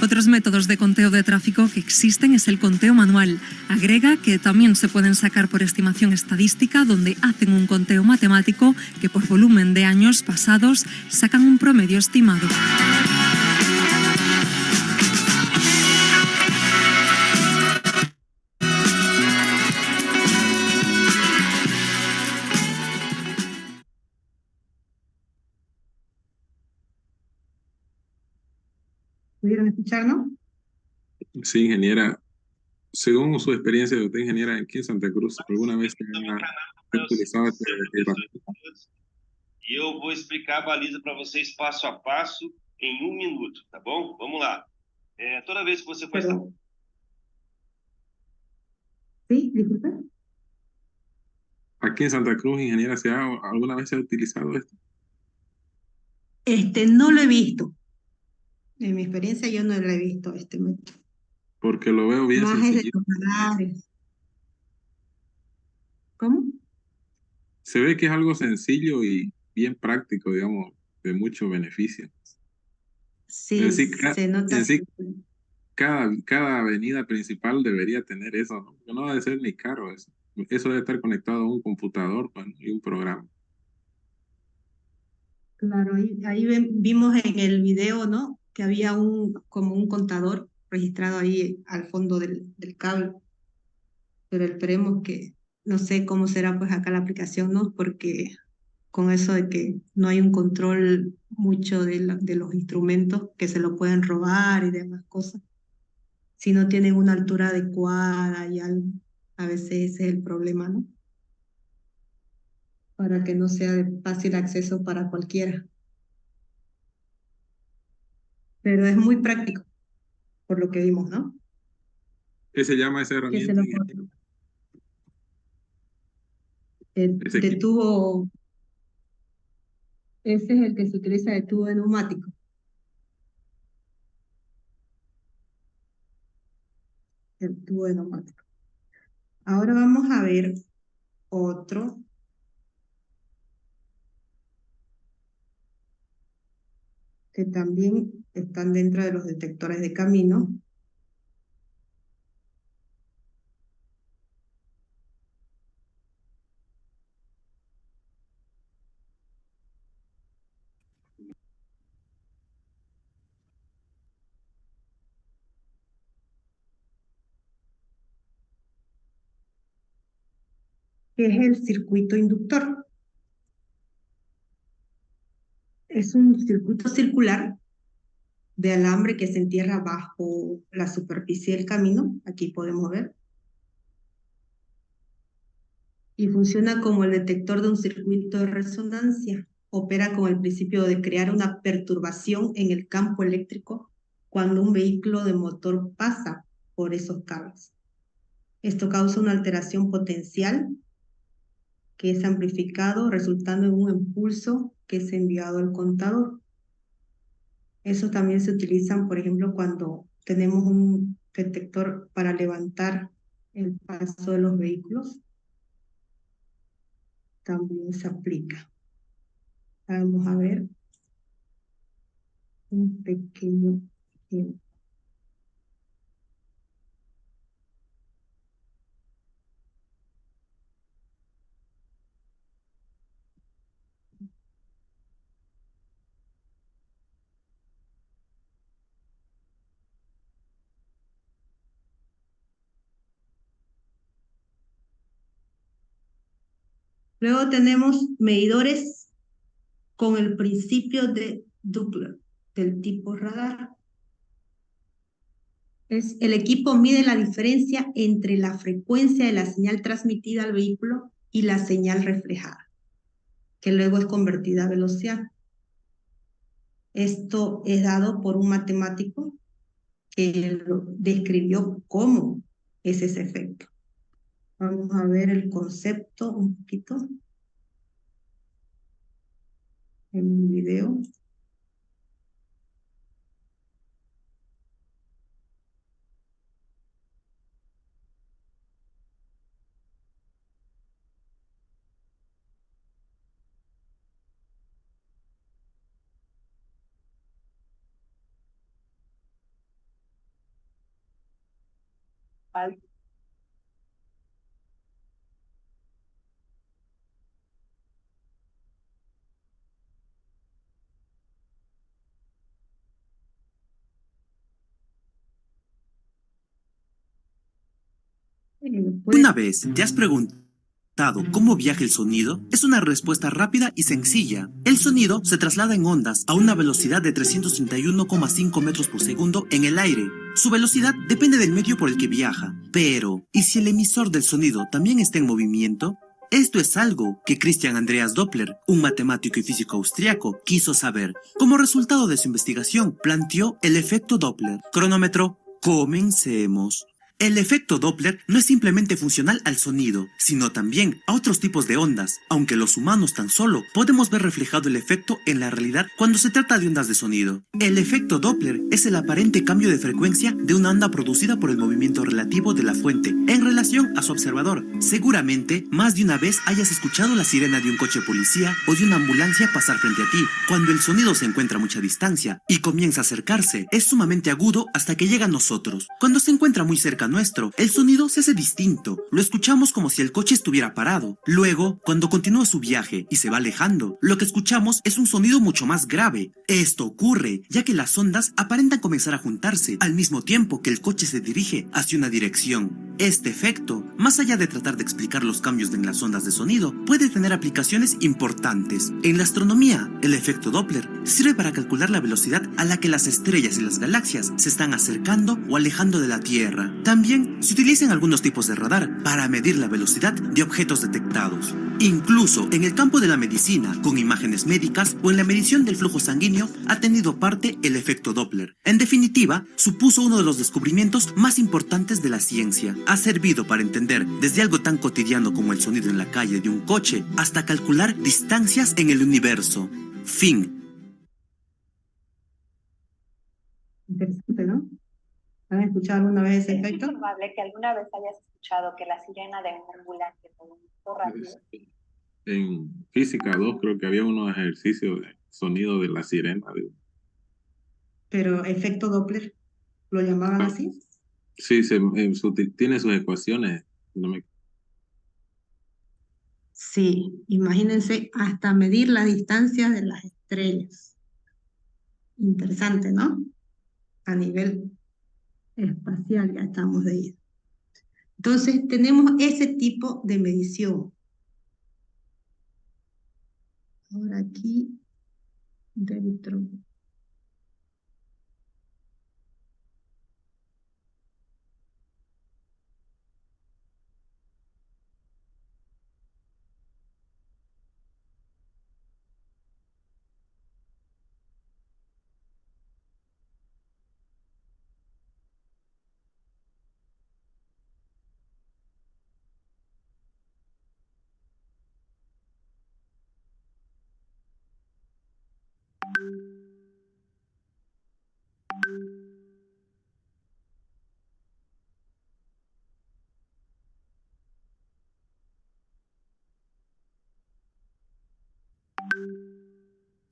S6: Otros métodos de conteo de tráfico que existen es el conteo manual. Agrega que también se pueden sacar por estimación estadística, donde hacen un conteo matemático que por volumen de años pasados sacan un promedio estimado.
S1: ¿Pudieron escucharnos?
S2: Sí, ingeniera. Según su experiencia de usted, ingeniera, aquí en Santa Cruz, ¿alguna vez se ha utilizado este herramienta?
S7: E eu vou explicar a baliza para vocês passo a passo em 1 minuto, tá bom? Vamos lá. Toda vez que você for...
S1: Pero... ¿Sí? Disculpe.
S2: Aquí en Santa Cruz, ingeniera, ¿alguna vez se ha utilizado esto?
S1: No lo he visto. En mi experiencia yo no lo he visto este método.
S2: Porque lo veo bien
S1: Más es de
S2: sencillo.
S1: los radares. ¿Cómo?
S2: Se ve que es algo sencillo y bien práctico, digamos, de mucho beneficio.
S1: Sí,
S2: En sí,
S1: se nota.
S2: en sí, cada avenida principal debería tener eso, ¿no? Porque no debe ser ni caro eso. Eso debe estar conectado a un computador, bueno, y un programa.
S1: Claro, ahí vimos en el video, ¿no? Que había como un contador registrado ahí al fondo del cable. Pero esperemos que, no sé cómo será pues acá la aplicación, ¿no? Porque con eso de que no hay un control mucho de los instrumentos, que se lo pueden robar y demás cosas. Si no tienen una altura adecuada y algo, a veces ese es el problema, ¿no? Para que no sea de fácil acceso para cualquiera. Pero es muy práctico, por lo que vimos, ¿no?
S2: ¿Qué se llama esa
S1: Que se
S2: herramienta?
S1: lo de tubo, ese es el que se utiliza de tubo de neumático. El tubo de neumático. Ahora vamos a ver otro. Que también están dentro de los detectores de camino. Que es el circuito inductor. Es un circuito circular de alambre que se entierra bajo la superficie del camino. Aquí podemos ver. Y funciona como el detector de un circuito de resonancia. Opera con el principio de crear una perturbación en el campo eléctrico cuando un vehículo de motor pasa por esos cables. Esto causa una alteración potencial que es amplificado, resultando en un impulso que es enviado al contador. Eso también se utilizan, por ejemplo, cuando tenemos un detector para levantar el paso de los vehículos. También se aplica. Vamos a ver un pequeño ejemplo. Luego tenemos medidores con el principio de Doppler del tipo radar. El equipo mide la diferencia entre la frecuencia de la señal transmitida al vehículo y la señal reflejada, que luego es convertida a velocidad. Esto es dado por un matemático que describió cómo es ese efecto. Vamos a ver el concepto un poquito en un video.
S8: ¿Una vez te has preguntado cómo viaja el sonido? Es una respuesta rápida y sencilla. El sonido se traslada en ondas a una velocidad de 331,5 metros por segundo en el aire. Su velocidad depende del medio por el que viaja. Pero, ¿y si el emisor del sonido también está en movimiento? Esto es algo que Christian Andreas Doppler, un matemático y físico austriaco, quiso saber. Como resultado de su investigación, planteó el efecto Doppler. Cronómetro, comencemos. El efecto Doppler no es simplemente funcional al sonido, sino también a otros tipos de ondas, aunque los humanos tan solo podemos ver reflejado el efecto en la realidad cuando se trata de ondas de sonido. El efecto Doppler es el aparente cambio de frecuencia de una onda producida por el movimiento relativo de la fuente en relación a su observador. Seguramente, más de una vez hayas escuchado la sirena de un coche policía o de una ambulancia pasar frente a ti. Cuando el sonido se encuentra a mucha distancia y comienza a acercarse, es sumamente agudo hasta que llega a nosotros. Cuando se encuentra muy cerca nuestro, el sonido se hace distinto. Lo escuchamos como si el coche estuviera parado. Luego, cuando continúa su viaje y se va alejando, lo que escuchamos es un sonido mucho más grave. Esto ocurre ya que las ondas aparentan comenzar a juntarse al mismo tiempo que el coche se dirige hacia una dirección. Este efecto, más allá de tratar de explicar los cambios en las ondas de sonido, puede tener aplicaciones importantes. En la astronomía, el efecto Doppler sirve para calcular la velocidad a la que las estrellas y las galaxias se están acercando o alejando de la Tierra. También se utilizan algunos tipos de radar para medir la velocidad de objetos detectados. Incluso en el campo de la medicina, con imágenes médicas o en la medición del flujo sanguíneo, ha tenido parte el efecto Doppler. En definitiva, supuso uno de los descubrimientos más importantes de la ciencia. Ha servido para entender desde algo tan cotidiano como el sonido en la calle de un coche hasta calcular distancias en el universo. Fin.
S1: Interesante, ¿no? ¿Han escuchado alguna vez ese efecto?
S9: Es probable que alguna vez hayas escuchado que la sirena de una ambulancia con un motor rápido.
S2: En física 2 creo que había unos ejercicios de sonido de la sirena.
S1: Pero efecto Doppler, ¿lo llamaban así?
S2: Sí, tiene sus ecuaciones.
S1: Sí, imagínense hasta medir la distancia de las estrellas. Interesante, ¿no? A nivel espacial ya estamos de ahí. Entonces tenemos ese tipo de medición. Ahora aquí, dentro.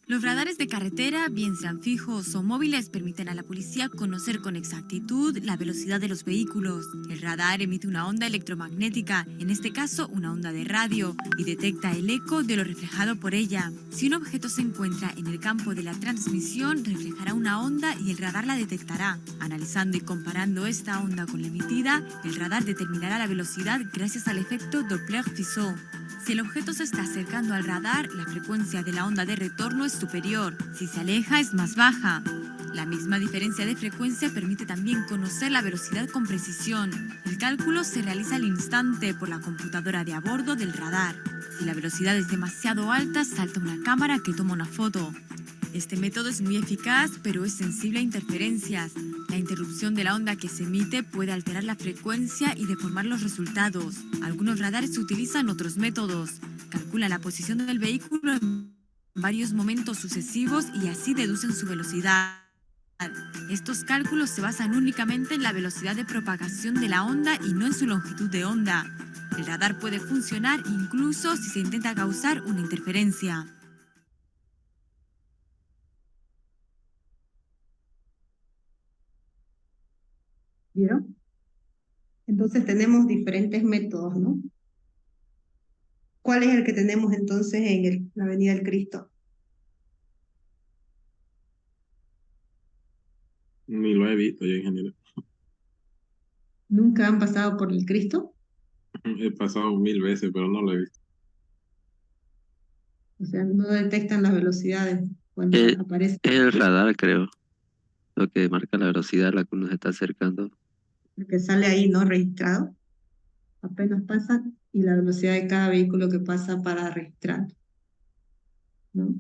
S10: Los radares de carretera, bien sean fijos o móviles, permiten a la policía conocer con exactitud la velocidad de los vehículos. El radar emite una onda electromagnética, en este caso una onda de radio, y detecta el eco de lo reflejado por ella. Si un objeto se encuentra en el campo de la transmisión, reflejará una onda y el radar la detectará. Analizando y comparando esta onda con la emitida, el radar determinará la velocidad gracias al efecto Doppler-Fizeau. Si el objeto se está acercando al radar, la frecuencia de la onda de retorno es superior. Si se aleja, es más baja. La misma diferencia de frecuencia permite también conocer la velocidad con precisión. El cálculo se realiza al instante por la computadora de a bordo del radar. Si la velocidad es demasiado alta, salta una cámara que toma una foto. Este método es muy eficaz, pero es sensible a interferencias. La interrupción de la onda que se emite puede alterar la frecuencia y deformar los resultados. Algunos radares utilizan otros métodos. Calculan la posición del vehículo en varios momentos sucesivos y así deducen su velocidad. Estos cálculos se basan únicamente en la velocidad de propagación de la onda y no en su longitud de onda. El radar puede funcionar incluso si se intenta causar una interferencia.
S1: ¿Vieron? Entonces tenemos diferentes métodos, ¿no? ¿Cuál es el que tenemos entonces en la Avenida del Cristo?
S2: Ni lo he visto yo, ingeniero.
S1: ¿Nunca han pasado por el Cristo?
S2: He pasado 1000 veces, pero no lo he visto.
S1: O sea, no detectan las velocidades cuando aparece.
S11: El radar, creo, lo que marca la velocidad a la que uno se está acercando.
S1: Porque sale ahí, ¿no? Registrado. Apenas pasa y la velocidad de cada vehículo que pasa para registrar, ¿no?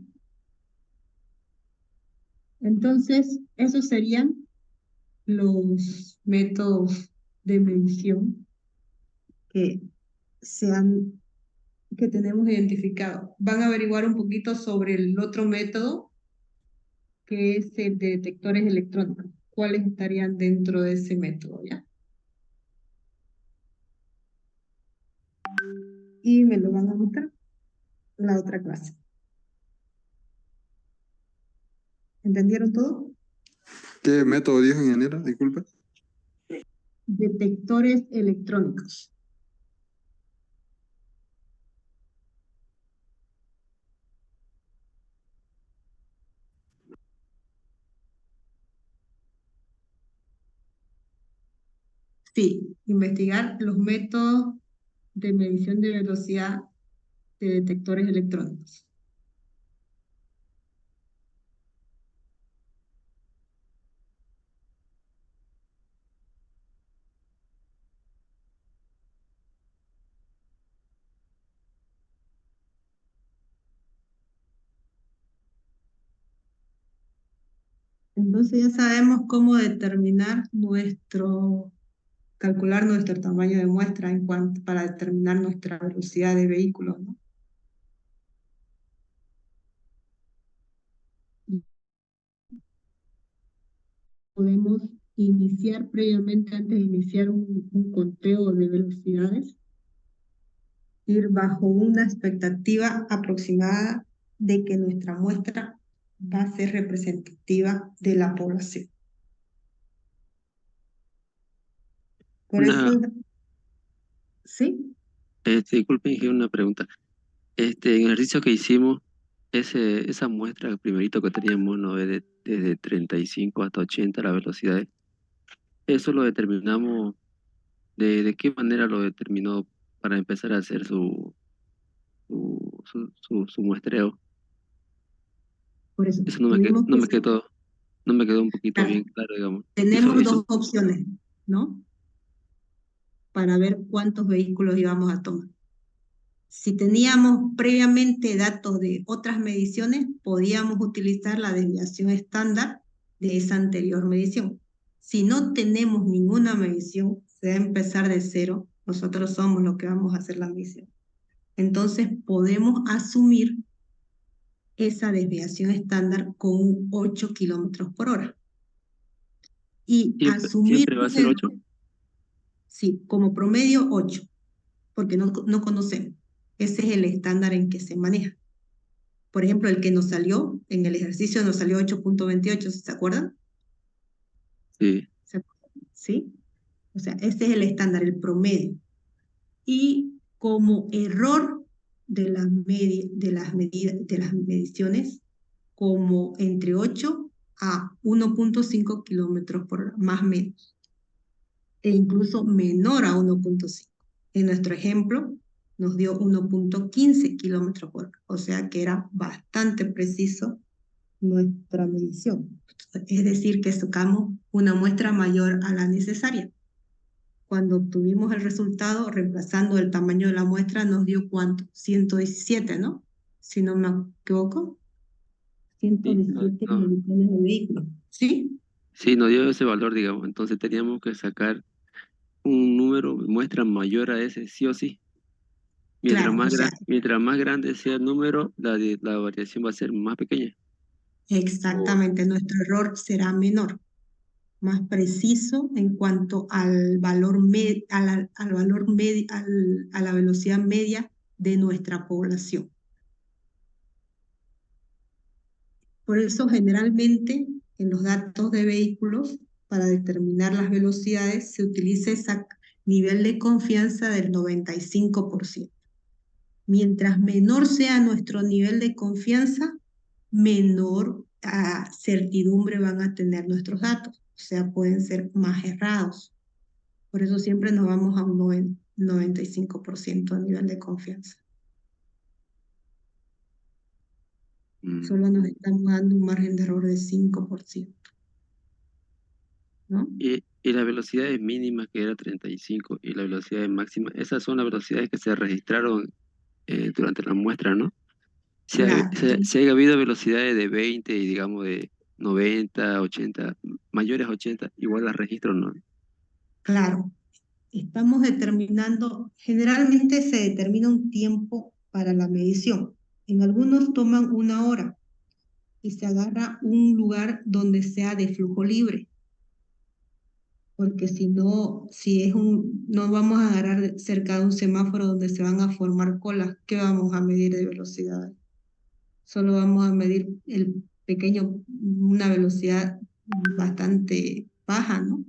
S1: Entonces, esos serían los métodos de medición que tenemos identificado. Van a averiguar un poquito sobre el otro método, que es el de detectores electrónicos. ¿Cuáles estarían dentro de ese método, ya? Y me lo van a mostrar en la otra clase. ¿Entendieron todo?
S12: ¿Qué método dijo, ingeniera? Disculpe.
S1: Detectores electrónicos. Sí, investigar los métodos de medición de velocidad de detectores electrónicos. Entonces ya sabemos cómo calcular nuestro tamaño de muestra para determinar nuestra velocidad de vehículo, ¿no? Podemos iniciar previamente, antes de iniciar un conteo de velocidades, ir bajo una expectativa aproximada de que nuestra muestra va a ser representativa de la población. Por eso, ¿sí?
S11: Disculpe, ingeniero, una pregunta. En el ejercicio que hicimos, esa muestra primerito que teníamos, ¿no? Desde 35 hasta 80 las velocidades, ¿eso lo determinamos? ¿De qué manera lo determinó para empezar a hacer su muestreo?
S1: Por eso,
S11: Eso no me quedó un poquito bien claro, digamos.
S1: Tenemos dos opciones, ¿no? Para ver cuántos vehículos íbamos a tomar. Si teníamos previamente datos de otras mediciones, podíamos utilizar la desviación estándar de esa anterior medición. Si no tenemos ninguna medición, se va a empezar de cero. Nosotros somos los que vamos a hacer la medición. Entonces podemos asumir esa desviación estándar con un 8 kilómetros por hora. Y asumir
S11: siempre va a ser 8.
S1: Sí, como promedio 8, porque no conocemos. Ese es el estándar en que se maneja. Por ejemplo, el que nos salió, en el ejercicio nos salió 8.28, ¿se acuerdan?
S11: Sí.
S1: ¿Sí? O sea, ese es el estándar, el promedio. Y como error de las mediciones, como entre 8 a 1.5 kilómetros por hora, más o menos, e incluso menor a 1.5. En nuestro ejemplo, nos dio 1.15 kilómetros por hora, o sea que era bastante preciso nuestra medición. Es decir, que sacamos una muestra mayor a la necesaria. Cuando obtuvimos el resultado, reemplazando el tamaño de la muestra, nos dio ¿cuánto? 117, ¿no? Si no me equivoco. 117 mediciones de vehículos. ¿Sí?
S11: Sí, nos dio ese valor, digamos. Entonces teníamos que sacar un número, muestra mayor a ese, sí o sí.
S1: Claro, o sea,
S11: Mientras más grande sea el número, la variación va a ser más pequeña.
S1: exactamente, nuestro error será menor, más preciso en cuanto al valor a la velocidad media de nuestra población. Por eso generalmente en los datos de vehículos, para determinar las velocidades, se utiliza ese nivel de confianza del 95%. Mientras menor sea nuestro nivel de confianza, menor certidumbre van a tener nuestros datos. O sea, pueden ser más errados. Por eso siempre nos vamos a un 95% a nivel de confianza. Solo nos estamos dando un margen de error de 5%. ¿No?
S11: Y la velocidad mínima, que era 35, y la velocidad máxima, esas son las velocidades que se registraron durante la muestra, ¿no? Si
S1: Claro,
S11: si ha habido velocidades de 20 y digamos de 90, 80, mayores a 80, igual las registro, ¿no?
S1: claro. Estamos determinando, generalmente se determina un tiempo para la medición. En algunos toman 1 hora y se agarra un lugar donde sea de flujo libre. Porque si no, no vamos a agarrar cerca de un semáforo donde se van a formar colas. ¿Qué vamos a medir de velocidad? Solo vamos a medir una velocidad bastante baja, ¿no?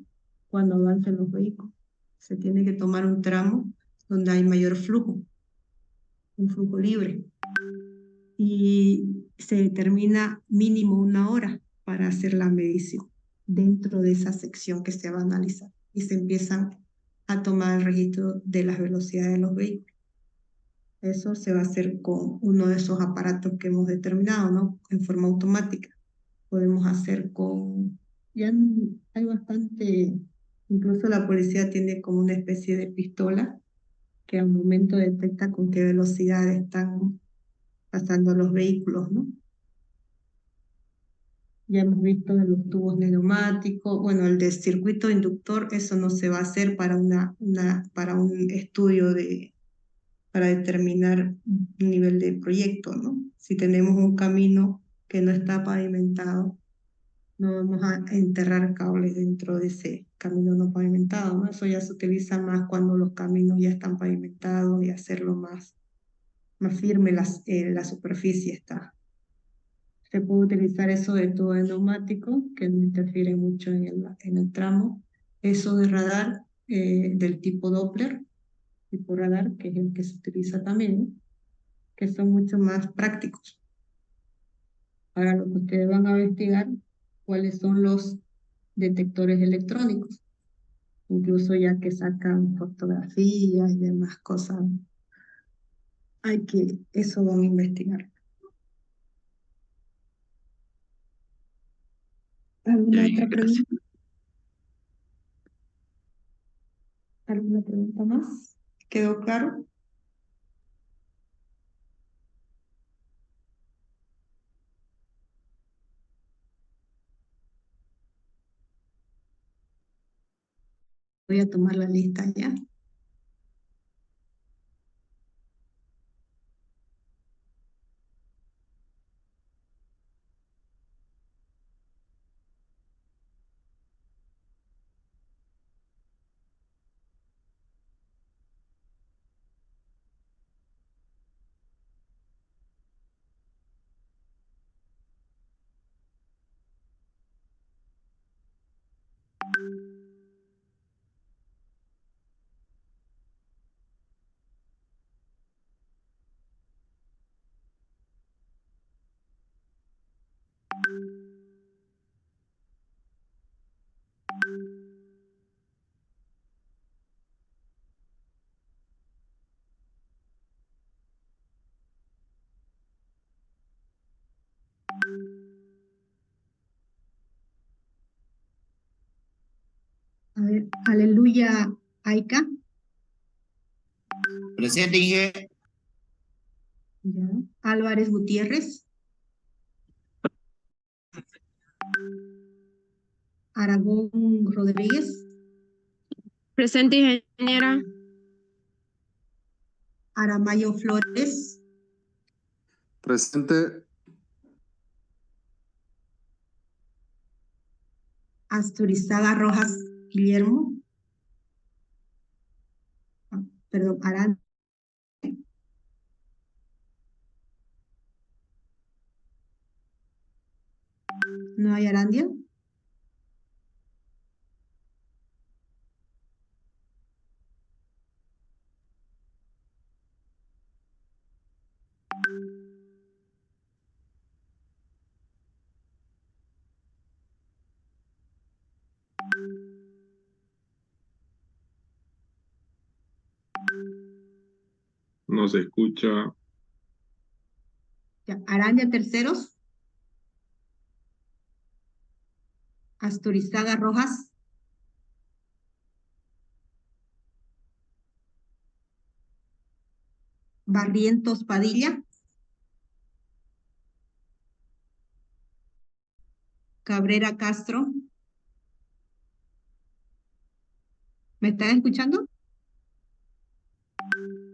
S1: Cuando avancen los vehículos. Se tiene que tomar un tramo donde hay mayor flujo, un flujo libre. Y se determina mínimo 1 hora para hacer la medición dentro de esa sección que se va a analizar. Y se empiezan a tomar el registro de las velocidades de los vehículos. Eso se va a hacer con uno de esos aparatos que hemos determinado, ¿no? En forma automática. Podemos hacer ya hay bastante, incluso la policía tiene como una especie de pistola que al momento detecta con qué velocidad están pasando los vehículos, ¿no? Ya hemos visto de los tubos neumáticos, bueno, el de circuito inductor, eso no se va a hacer para un estudio para determinar un nivel de proyecto, ¿no? Si tenemos un camino que no está pavimentado, no vamos a enterrar cables dentro de ese camino no pavimentado, ¿no? Eso ya se utiliza más cuando los caminos ya están pavimentados y hacerlo más firme la superficie está. Se puede utilizar eso de tubo de neumático, que no interfiere mucho en el tramo. Eso de radar del tipo Doppler, tipo radar, que es el que se utiliza también, ¿no? Que son mucho más prácticos. Ahora lo que ustedes van a investigar, cuáles son los detectores electrónicos, incluso ya que sacan fotografías y demás cosas, eso van a investigar. ¿Alguna otra pregunta? ¿Alguna pregunta más? ¿Quedó claro? Voy a tomar la lista ya. A ver, aleluya, Aika.
S3: Presente, Inge.
S1: Ya. Álvarez Gutiérrez. Aragón Rodríguez.
S4: Presente, ingeniera.
S1: Aramayo Flores.
S12: Presente.
S1: Asturizaga Rojas Guillermo. Perdón, Arán. ¿No hay Arandia?
S2: No se escucha.
S1: Ya. Arandia Terceros. Asturizaga Rojas. Barrientos Padilla. Cabrera Castro. ¿Me están escuchando?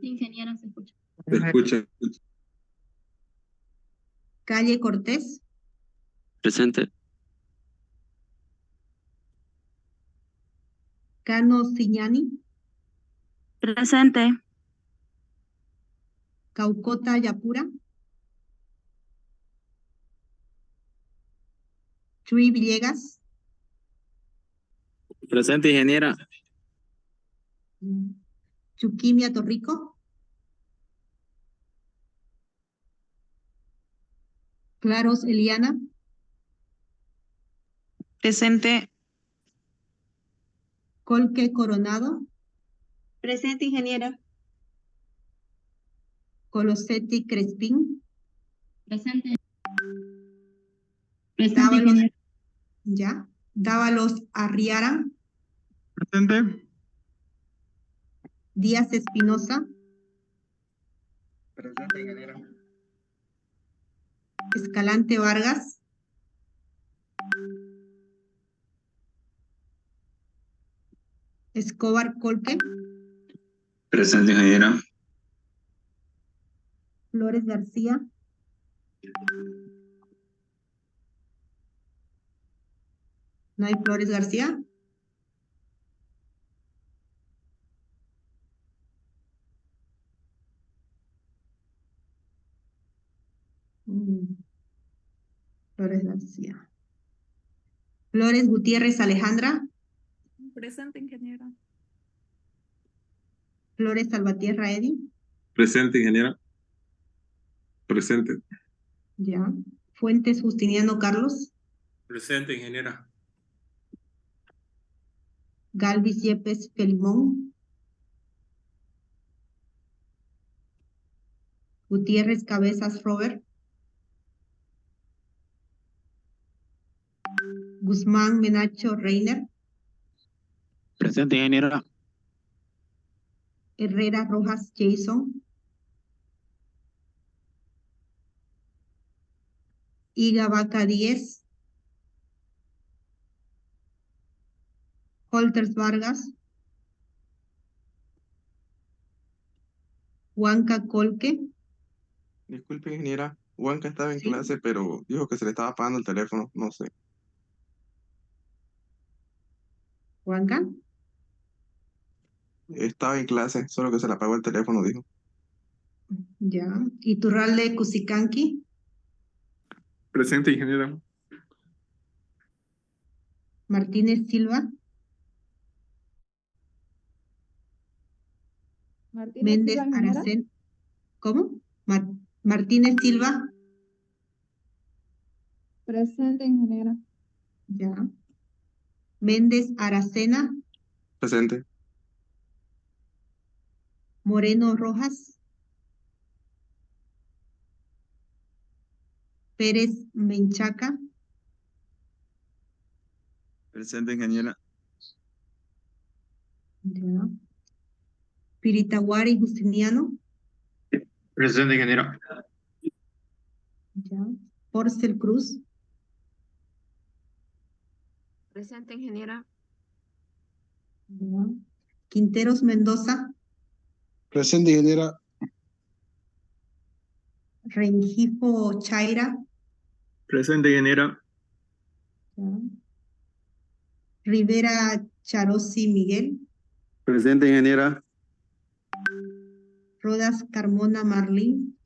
S4: Sí, ingeniera, se escucha.
S2: Se escucha.
S1: Calle Cortés.
S11: Presente.
S1: Cano Siñani.
S4: Presente.
S1: Caucota Yapura. Chuy Villegas.
S5: Presente, ingeniera.
S1: Chuquimia Torrico. Claros Eliana.
S4: Presente.
S1: Colque Coronado.
S4: Presente, ingeniera.
S1: Colosetti Crespín.
S4: Presente.
S1: Dávalos, ya. Dávalos Arriara.
S12: Presente.
S1: Díaz Espinosa.
S12: Presente, ingeniera.
S1: Escalante Vargas. Escobar Colque.
S13: Presente, ingeniera.
S1: Flores García. ¿No hay Flores García? Flores García. Flores Gutiérrez Alejandra.
S4: Presente, ingeniera.
S1: Flores Salvatierra Edi.
S2: Presente, ingeniera. Presente.
S1: Ya. Fuentes Justiniano Carlos.
S2: Presente, ingeniera.
S1: Galvis Yepes Felimón. Gutiérrez Cabezas Robert. Guzmán Menacho Reiner.
S5: Presente, ingeniera.
S1: Herrera Rojas Jason. Iga Vaca 10. Holters Vargas. Huanca Colque.
S12: Disculpe, ingeniera. Huanca estaba en
S1: Sí.
S12: clase, pero dijo que se le estaba apagando el teléfono. No sé.
S1: Huanca.
S12: Estaba en clase, solo que se le apagó el teléfono, dijo.
S1: Ya. Iturralde Cusicanqui.
S12: Presente, ingeniera.
S1: Martínez Silva. Méndez Aracena. ¿Cómo? Martínez Silva.
S4: Presente, ingeniera.
S1: Ya. Méndez Aracena.
S12: Presente.
S1: Moreno Rojas. Pérez Menchaca.
S13: Presente, ingeniera.
S1: Ya. Piritaguari Justiniano.
S5: Presente, ingeniera.
S1: Ya. Porcel Cruz.
S4: Presente, ingeniera.
S1: Ya. Quinteros Mendoza.
S12: Presente, ingeniera.
S1: Rengifo Chaira.
S5: Presente, ingeniera.
S1: Ya. Rivera Charosi Miguel.
S5: Presente, ingeniera.
S1: Rodas Carmona Marlín.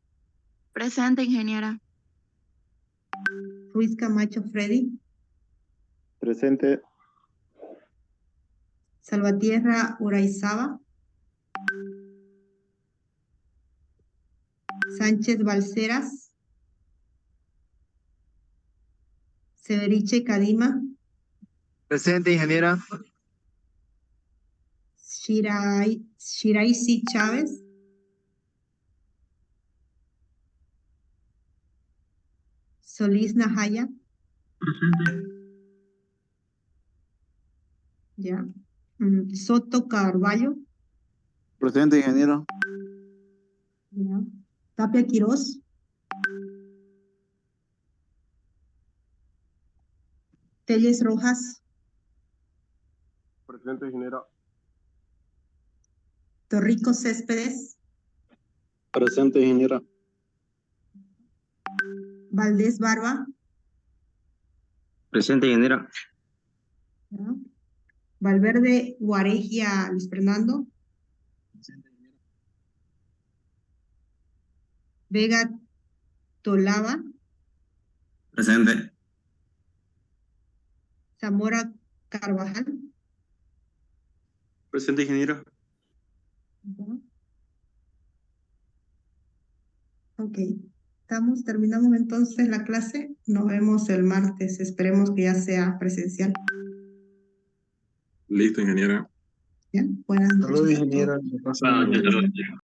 S4: Presente, ingeniera.
S1: Ruiz Camacho Freddy.
S5: Presente.
S1: Salvatierra Uraizaba. Sánchez Balceras. Severiche Cadima.
S5: Presente, ingeniera.
S1: Shiraisi Chávez. Solís Najaya. Ya. Soto Carballo.
S5: Presente, ingeniera.
S1: Ya. Tapia Quirós. Telles Rojas.
S12: Presente, ingeniera.
S1: Torrico Céspedes.
S5: Presente, ingeniera.
S1: Valdés Barba.
S5: Presente, ingeniera.
S1: Ya. Valverde Guaregia Luis Fernando. Vega Tolava.
S13: Presente.
S1: Zamora Carvajal.
S5: Presente, ingeniera.
S1: Ya. Ok. Terminamos entonces la clase. Nos vemos el martes. Esperemos que ya sea presencial.
S2: Listo, ingeniera.
S1: ¿Ya? Buenas noches.
S12: Saludos, ingeniera. Que pasen
S7: Boa
S12: muy
S7: noite,
S12: bien.
S7: Rodrigo.